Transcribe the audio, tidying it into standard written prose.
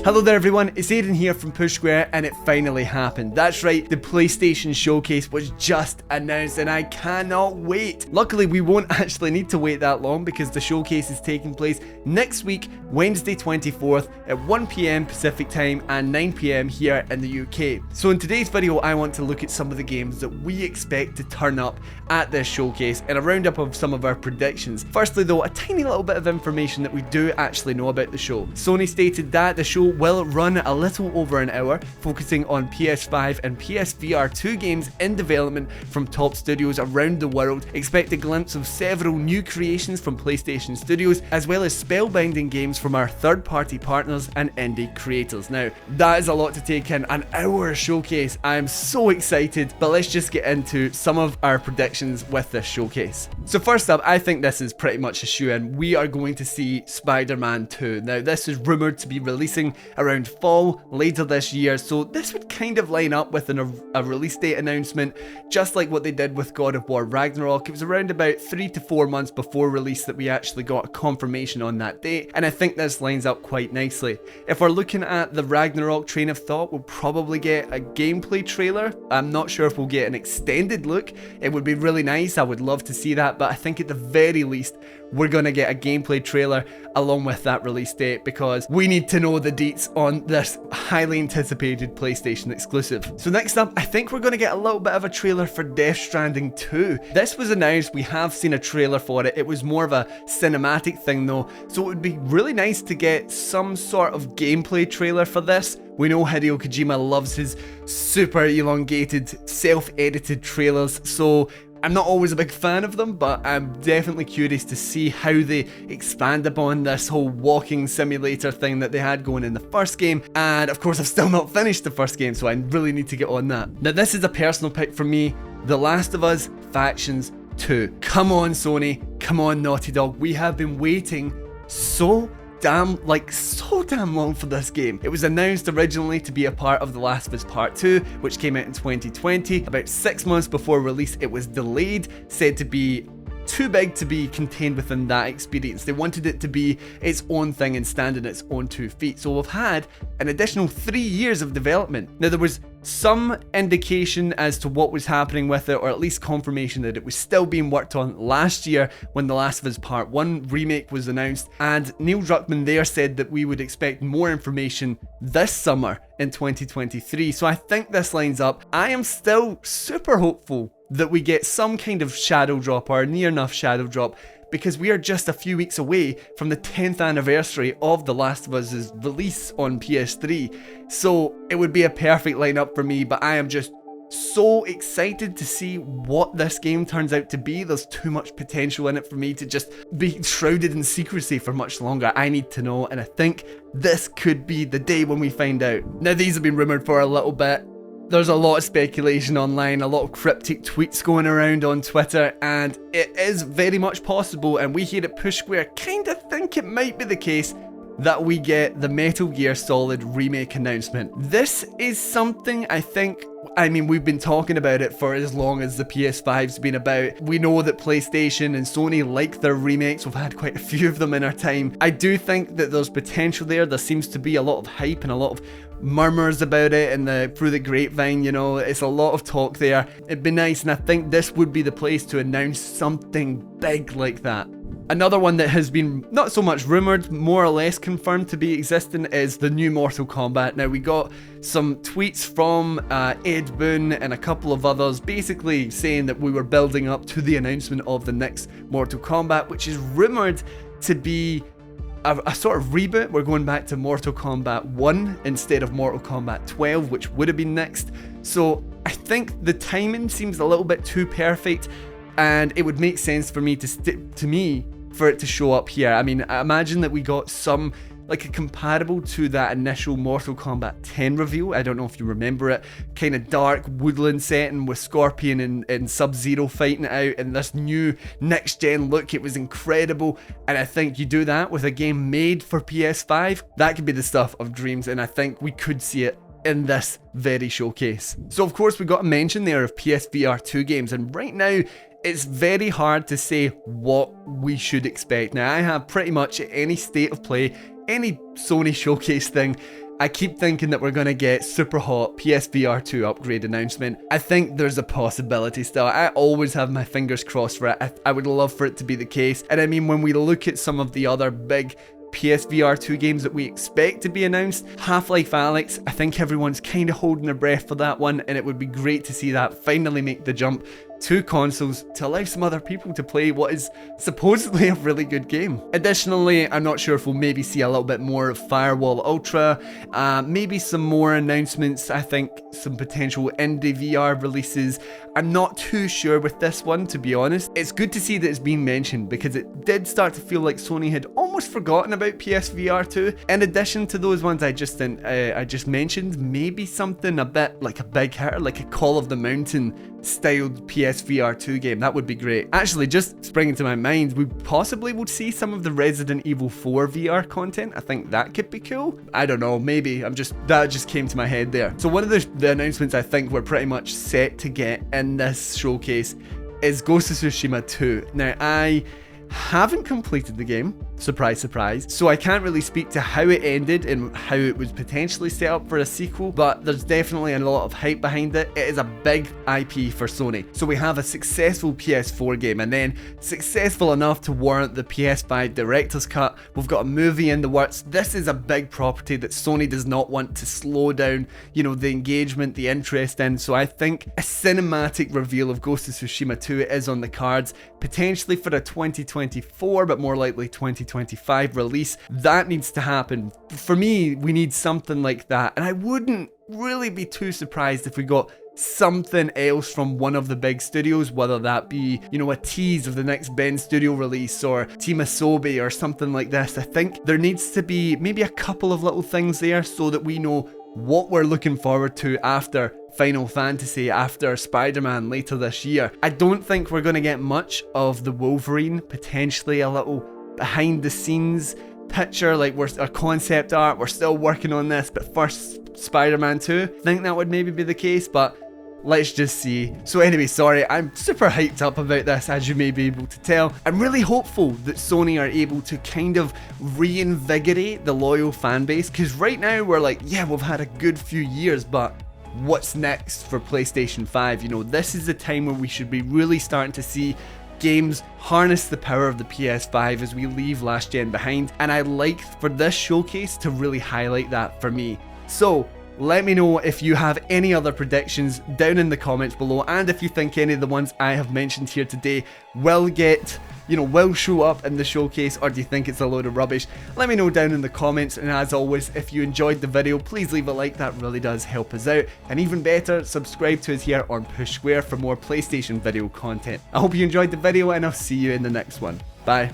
Hello there everyone, it's Aiden here from Push Square, and it finally happened. That's right, the PlayStation Showcase was just announced and I cannot wait. Luckily we won't actually need to wait that long because the showcase is taking place next week, Wednesday 24th at 1 PM Pacific time and 9 PM here in the UK. So in today's video I want to look at some of the games that we expect to turn up at this showcase and a roundup of some of our predictions. Firstly though, a tiny little bit of information that we do actually know about the show. Sony stated that the show will run a little over an hour, focusing on PS5 and PSVR2 games in development from top studios around the world. Expect a glimpse of several new creations from PlayStation Studios, as well as spellbinding games from our third-party partners and indie creators. Now, that is a lot to take in, an hour showcase. I am so excited, but let's just get into some of our predictions with this showcase. So first up, I think this is pretty much a shoo-in. We are going to see SpiderMan II. Now, this is rumoured to be releasing around fall later this year, so this would kind of line up with a release date announcement, just like what they did with God of War Ragnarok. It was around about 3 to 4 months before release that we actually got a confirmation on that date, and I think this lines up quite nicely. If we're looking at the Ragnarok train of thought, we'll probably get a gameplay trailer. I'm not sure if we'll get an extended look. It would be really nice, I would love to see that, but I think at the very least we're gonna get a gameplay trailer along with that release date, because we need to know the deets on this highly anticipated PlayStation exclusive. So next up, I think we're gonna get a little bit of a trailer for Stranding 2. This was announced, we have seen a trailer for it. It was more of a cinematic thing though, so it would be really nice to get some sort of gameplay trailer for this. We know Hideo Kojima loves his super elongated, self-edited trailers, so I'm not always a big fan of them, but I'm definitely curious to see how they expand upon this whole walking simulator thing that they had going in the first game. And of course, I've still not finished the first game, so I really need to get on that. Now, this is a personal pick for me, The Last of Us Factions 2. Come on, Sony. Come on, Naughty Dog. We have been waiting so damn long for this game. It was announced originally to be a part of The Last of Us Part 2, which came out in 2020. About 6 months before release, it was delayed, said to be too big to be contained within that experience. They wanted it to be its own thing and stand on its own 2 feet. So we've had an additional 3 years of development. Now, there was some indication as to what was happening with it, or at least confirmation that it was still being worked on last year when The Last of Us Part 1 remake was announced, and Neil Druckmann there said that we would expect more information this summer in 2023. So I think this lines up. I am still super hopeful that we get some kind of shadow drop or near enough shadow drop, because we are just a few weeks away from the 10th anniversary of The Last of Us's release on PS3. So it would be a perfect lineup for me, but I am just so excited to see what this game turns out to be. There's too much potential in it for me to just be shrouded in secrecy for much longer. I need to know, and I think this could be the day when we find out. Now, these have been rumoured for a little bit. There's a lot of speculation online, a lot of cryptic tweets going around on Twitter, and it is very much possible, and we here at Push Square kind of think it might be the case, that we get the Metal Gear Solid remake announcement. This is something I mean, we've been talking about it for as long as the PS5's been about. We know that PlayStation and Sony like their remakes. We've had quite a few of them in our time. I do think that there's potential there. There seems to be a lot of hype and a lot of murmurs about it and through the grapevine, you know, it's a lot of talk there. It'd be nice, and I think this would be the place to announce something big like that. Another one that has been not so much rumoured, more or less confirmed to be existing, is the new Mortal Kombat. Now, we got some tweets from Ed Boon and a couple of others basically saying that we were building up to the announcement of the next Mortal Kombat, which is rumoured to be a sort of reboot. We're going back to Mortal Kombat 1 instead of Mortal Kombat 12, which would have been next. So I think the timing seems a little bit too perfect, and it would make sense for me for it to show up here. I mean, I imagine that we got some, like a comparable to that initial Mortal Kombat 10 reveal. I don't know if you remember it. Kind of dark woodland setting with Scorpion and Sub-Zero fighting it out in this new next-gen look. It was incredible. And I think you do that with a game made for PS5, that could be the stuff of dreams. And I think we could see it in this very showcase. So of course we got a mention there of PSVR2 games, and right now it's very hard to say what we should expect. Now, I have pretty much any state of play, any Sony showcase thing, I keep thinking that we're gonna get super hot PSVR2 upgrade announcement. I think there's a possibility still. I always have my fingers crossed for it. I would love for it to be the case. And I mean, when we look at some of the other big PSVR2 games that we expect to be announced, Half-Life Alyx, I think everyone's kind of holding their breath for that one, and it would be great to see that finally make the jump to consoles to allow some other people to play what is supposedly a really good game. Additionally, I'm not sure if we'll maybe see a little bit more of Firewall Ultra, maybe some more announcements, I think some potential indie VR releases. I'm not too sure with this one, to be honest. It's good to see that it's been mentioned because it did start to feel like Sony had almost forgotten about PSVR 2. In addition to those ones I just mentioned, maybe something a bit like a big hitter, like a Call of the Mountain styled PSVR 2 game. That would be great. Actually, just springing to my mind, we possibly would see some of the Resident Evil 4 VR content. I think that could be cool. I don't know, maybe. That just came to my head there. So one of the announcements I think we're pretty much set to get in this showcase is Ghost of Tsushima 2. Now, I haven't completed the game, surprise surprise, so I can't really speak to how it ended and how it was potentially set up for a sequel, but there's definitely a lot of hype behind it. It is a big IP for Sony. So we have a successful PS4 game, and then successful enough to warrant the PS5 director's cut. We've got a movie in the works. This is a big property that Sony does not want to slow down, you know, the engagement, the interest in. So I think a cinematic reveal of Ghost of Tsushima 2 is on the cards, potentially for a 2024, but more likely 2025 release. That needs to happen. For me, we need something like that, and I wouldn't really be too surprised if we got something else from one of the big studios, whether that be, you know, a tease of the next Ben Studio release or Team Asobi or something like this. I think there needs to be maybe a couple of little things there so that we know what we're looking forward to after Final Fantasy, after Spider-Man later this year. I don't think we're going to get much of the Wolverine, potentially a little behind the scenes picture, like a concept art. We're still working on this, but first Spider-Man 2. I think that would maybe be the case, but let's just see. So anyway, sorry, I'm super hyped up about this, as you may be able to tell. I'm really hopeful that Sony are able to kind of reinvigorate the loyal fan base, because right now we're like, yeah, we've had a good few years, but what's next for PlayStation 5? You know, this is the time where we should be really starting to see games harness the power of the PS5 as we leave last gen behind, and I like for this showcase to really highlight that for me. So let me know if you have any other predictions down in the comments below, and if you think any of the ones I have mentioned here today will show up in the showcase, or do you think it's a load of rubbish? Let me know down in the comments, and as always, if you enjoyed the video, please leave a like. That really does help us out, and even better, subscribe to us here on Push Square for more PlayStation video content. I hope you enjoyed the video, and I'll see you in the next one. Bye.